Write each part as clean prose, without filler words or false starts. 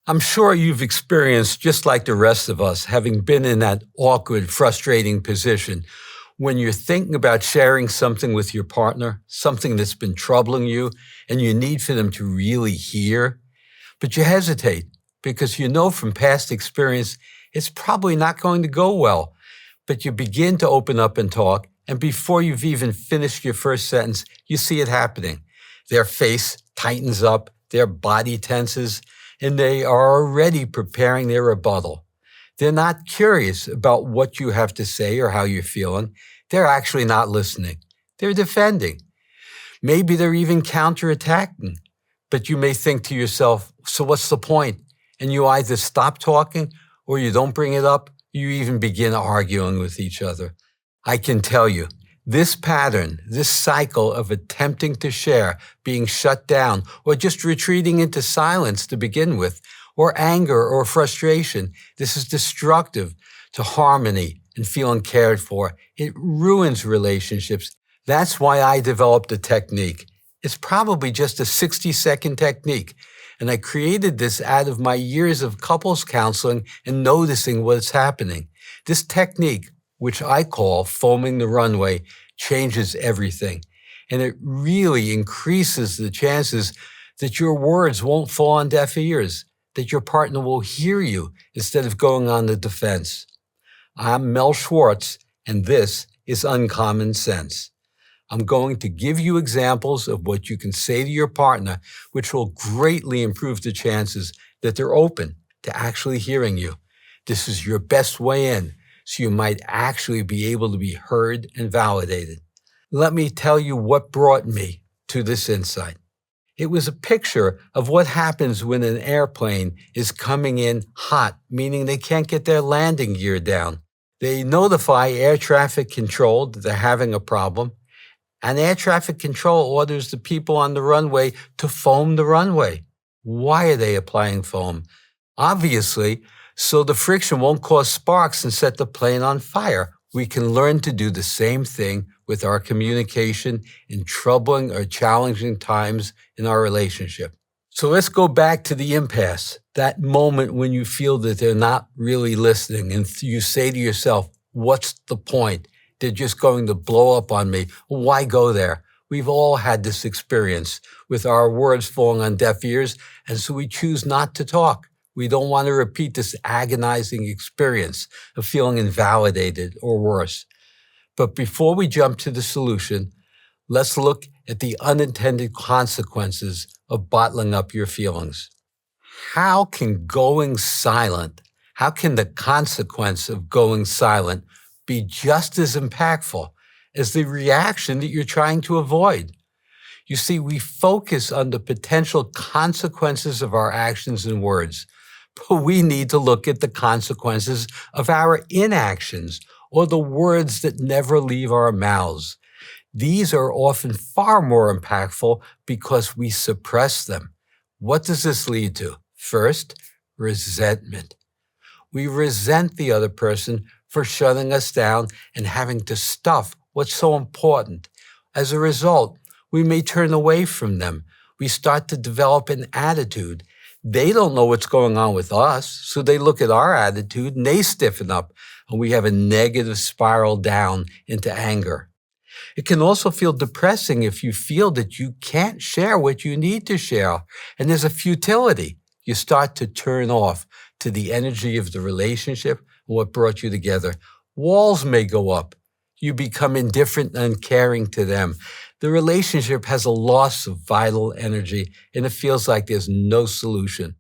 I'm sure you've experienced, just like the rest of us, having been in that awkward, frustrating position when you're thinking about sharing something with your partner, something that's been troubling you, and you need for them to really hear, but you hesitate because you know from past experience it's probably not going to go well. But you begin to open up and talk, and before you've even finished your first sentence, you see it happening. Their face tightens up, their body tenses, and they are already preparing their rebuttal. They're not curious about what you have to say or how you're feeling. They're actually not listening. They're defending. Maybe they're even counterattacking. But you may think to yourself, so what's the point? And you either stop talking or you don't bring it up. You even begin arguing with each other. I can tell you, this pattern, this cycle of attempting to share, being shut down, or just retreating into silence to begin with, or anger or frustration, this is destructive to harmony and feeling cared for. It ruins relationships. That's why I developed a technique. It's probably just a 60-second technique. And I created this out of my years of couples counseling and noticing what's happening. This technique, which I call foaming the runway, changes everything. And it really increases the chances that your words won't fall on deaf ears, that your partner will hear you instead of going on the defense. I'm Mel Schwartz, and this is Uncommon Sense. I'm going to give you examples of what you can say to your partner, which will greatly improve the chances that they're open to actually hearing you. This is your best way in, so you might actually be able to be heard and validated. Let me tell you what brought me to this insight. It was a picture of what happens when an airplane is coming in hot, meaning they can't get their landing gear down. They notify air traffic control that they're having a problem, and air traffic control orders the people on the runway to foam the runway. Why are they applying foam? Obviously, so the friction won't cause sparks and set the plane on fire. We can learn to do the same thing with our communication in troubling or challenging times in our relationship. So let's go back to the impasse, that moment when you feel that they're not really listening and you say to yourself, what's the point? They're just going to blow up on me. Why go there? We've all had this experience with our words falling on deaf ears, and so we choose not to talk. We don't want to repeat this agonizing experience of feeling invalidated or worse. But before we jump to the solution, let's look at the unintended consequences of bottling up your feelings. How can the consequence of going silent be just as impactful as the reaction that you're trying to avoid? You see, we focus on the potential consequences of our actions and words, but we need to look at the consequences of our inactions or the words that never leave our mouths. These are often far more impactful because we suppress them. What does this lead to? First, resentment. We resent the other person for shutting us down and having to stuff what's so important. As a result, we may turn away from them. We start to develop an attitude. They don't know what's going on with us, so they look at our attitude and they stiffen up, and we have a negative spiral down into anger. It can also feel depressing if you feel that you can't share what you need to share, and there's a futility. You start to turn off to the energy of the relationship and what brought you together. Walls may go up. You become indifferent and uncaring to them. The relationship has a loss of vital energy, and it feels like there's no solution.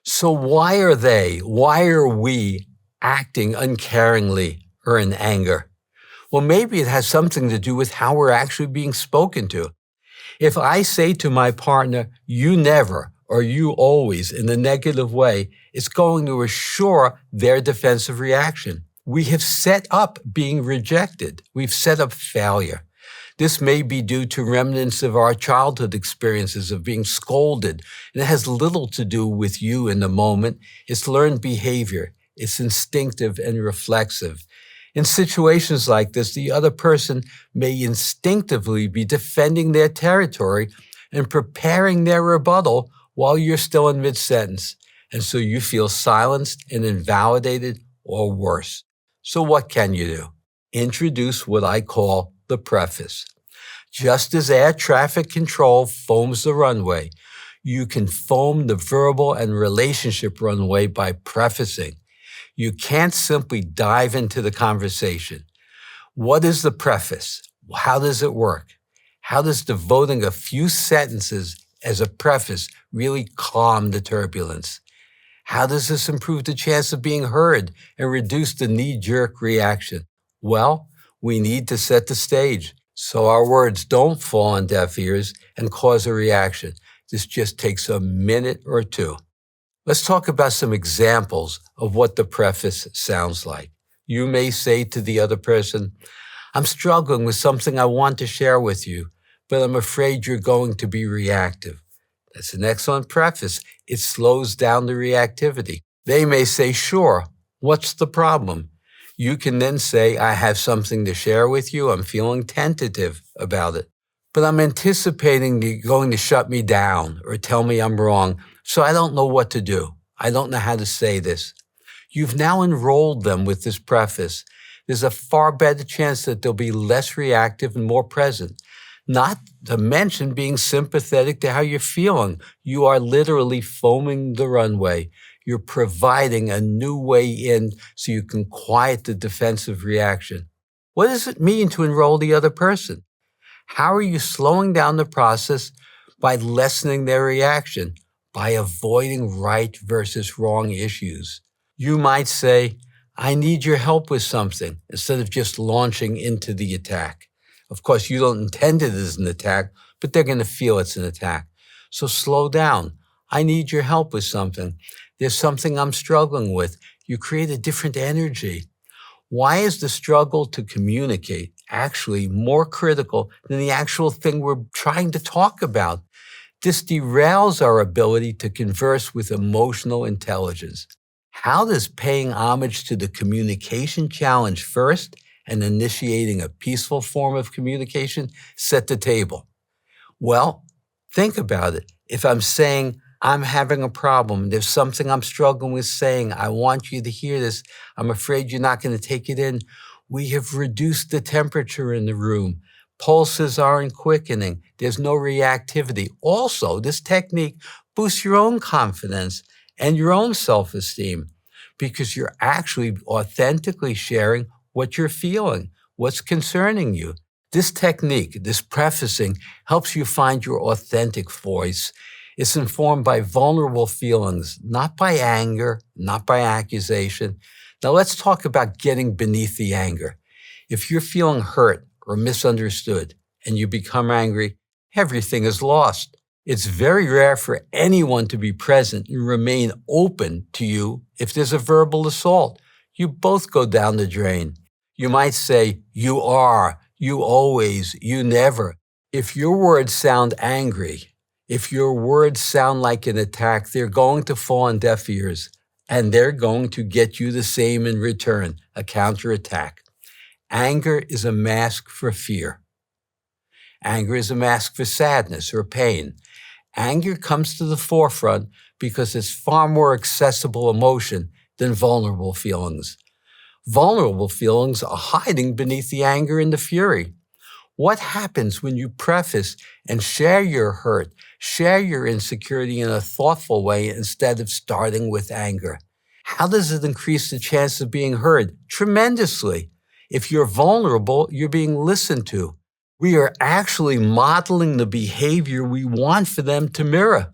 So why are we acting uncaringly or in anger? Well, maybe it has something to do with how we're actually being spoken to. If I say to my partner, you never, or you always, in a negative way, it's going to assure their defensive reaction. We have set up being rejected. We've set up failure. This may be due to remnants of our childhood experiences of being scolded, and it has little to do with you in the moment. It's learned behavior. It's instinctive and reflexive. In situations like this, the other person may instinctively be defending their territory and preparing their rebuttal while you're still in mid-sentence. And so you feel silenced and invalidated or worse. So what can you do? Introduce what I call the preface. Just as air traffic control foams the runway, you can foam the verbal and relationship runway by prefacing. You can't simply dive into the conversation. What is the preface? How does it work? How does devoting a few sentences as a preface really calm the turbulence? How does this improve the chance of being heard and reduce the knee-jerk reaction? Well, we need to set the stage so our words don't fall on deaf ears and cause a reaction. This just takes a minute or two. Let's talk about some examples of what the preface sounds like. You may say to the other person, I'm struggling with something I want to share with you, but I'm afraid you're going to be reactive. That's an excellent preface. It slows down the reactivity. They may say, sure, what's the problem? You can then say, I have something to share with you. I'm feeling tentative about it, but I'm anticipating you're going to shut me down or tell me I'm wrong, so I don't know what to do. I don't know how to say this. You've now enrolled them with this preface. There's a far better chance that they'll be less reactive and more present. Not to mention being sympathetic to how you're feeling. You are literally foaming the runway. You're providing a new way in so you can quiet the defensive reaction. What does it mean to enroll the other person? How are you slowing down the process by lessening their reaction, by avoiding right versus wrong issues? You might say, I need your help with something, instead of just launching into the attack. Of course, you don't intend it as an attack, but they're going to feel it's an attack. So slow down. I need your help with something. There's something I'm struggling with. You create a different energy. Why is the struggle to communicate actually more critical than the actual thing we're trying to talk about? This derails our ability to converse with emotional intelligence. How does paying homage to the communication challenge first and initiating a peaceful form of communication set the table? Well, think about it. If I'm saying, I'm having a problem, there's something I'm struggling with saying, I want you to hear this, I'm afraid you're not going to take it in, we have reduced the temperature in the room. Pulses aren't quickening. There's no reactivity. Also, this technique boosts your own confidence and your own self-esteem because you're actually authentically sharing what you're feeling, what's concerning you. This technique, this prefacing, helps you find your authentic voice. It's informed by vulnerable feelings, not by anger, not by accusation. Now let's talk about getting beneath the anger. If you're feeling hurt or misunderstood and you become angry, everything is lost. It's very rare for anyone to be present and remain open to you if there's a verbal assault. You both go down the drain. You might say, you are, you always, you never. If your words sound angry, if your words sound like an attack, they're going to fall on deaf ears, and they're going to get you the same in return, a counterattack. Anger is a mask for fear. Anger is a mask for sadness or pain. Anger comes to the forefront because it's far more accessible emotion than vulnerable feelings. Vulnerable feelings are hiding beneath the anger and the fury. What happens when you preface and share your hurt, share your insecurity in a thoughtful way instead of starting with anger? How does it increase the chance of being heard? Tremendously. If you're vulnerable, you're being listened to. We are actually modeling the behavior we want for them to mirror.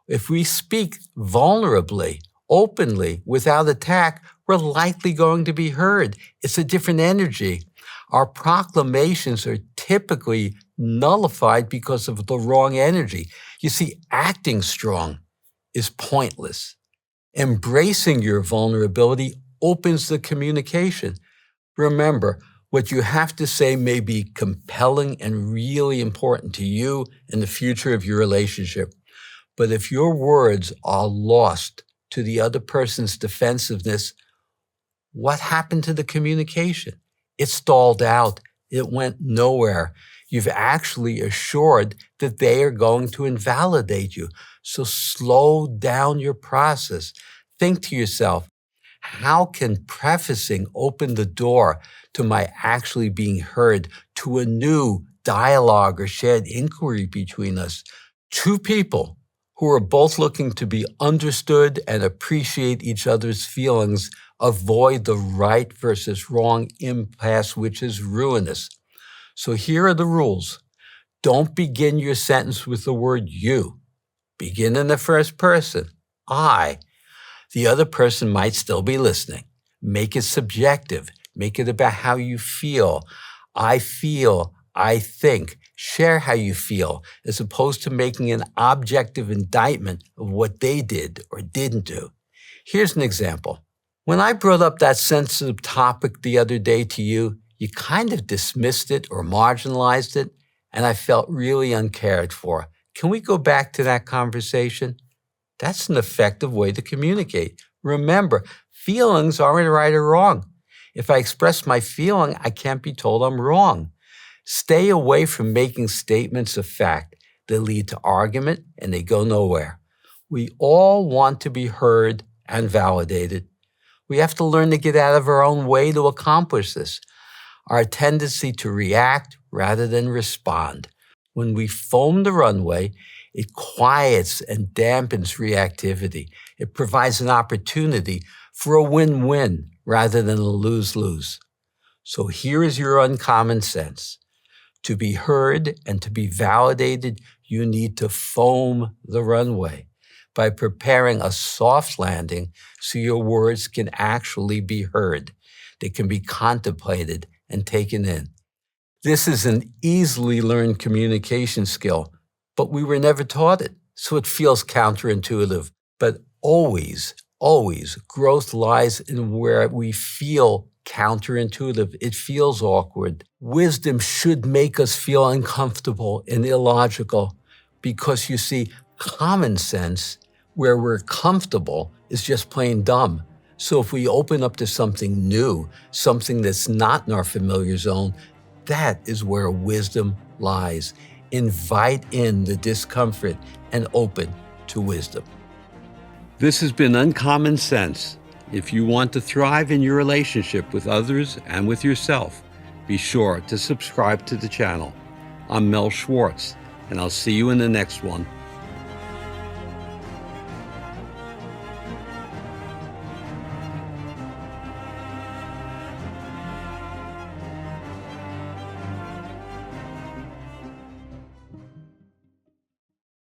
If we speak vulnerably, openly, without attack, we're likely going to be heard. It's a different energy. Our proclamations are typically nullified because of the wrong energy. You see, acting strong is pointless. Embracing your vulnerability opens the communication. Remember, what you have to say may be compelling and really important to you and the future of your relationship. But if your words are lost to the other person's defensiveness, what happened to the communication? It stalled out. It went nowhere. You've actually assured that they are going to invalidate you. So slow down your process. Think to yourself, how can prefacing open the door to my actually being heard, to a new dialogue or shared inquiry between us? Two people who are both looking to be understood and appreciate each other's feelings avoid the right versus wrong impasse, which is ruinous. So here are the rules. Don't begin your sentence with the word you. Begin in the first person, I. The other person might still be listening. Make it subjective. Make it about how you feel. I feel, I think. Share how you feel, as opposed to making an objective indictment of what they did or didn't do. Here's an example. When I brought up that sensitive topic the other day to you, you kind of dismissed it or marginalized it, and I felt really uncared for. Can we go back to that conversation? That's an effective way to communicate. Remember, feelings aren't right or wrong. If I express my feeling, I can't be told I'm wrong. Stay away from making statements of fact. They lead to argument and they go nowhere. We all want to be heard and validated. We have to learn to get out of our own way to accomplish this. Our tendency to react rather than respond. When we foam the runway, it quiets and dampens reactivity. It provides an opportunity for a win-win rather than a lose-lose. So here is your uncommon sense. To be heard and to be validated, you need to foam the runway by preparing a soft landing so your words can actually be heard. They can be contemplated and taken in. This is an easily learned communication skill, but we were never taught it, so it feels counterintuitive. But always, growth lies in where we feel counterintuitive. It feels awkward. Wisdom should make us feel uncomfortable and illogical because, you see, common sense, where we're comfortable, is just plain dumb. So if we open up to something new, something that's not in our familiar zone, that is where wisdom lies. Invite in the discomfort and open to wisdom. This has been Uncommon Sense. If you want to thrive in your relationship with others and with yourself, be sure to subscribe to the channel. I'm Mel Schwartz, and I'll see you in the next one.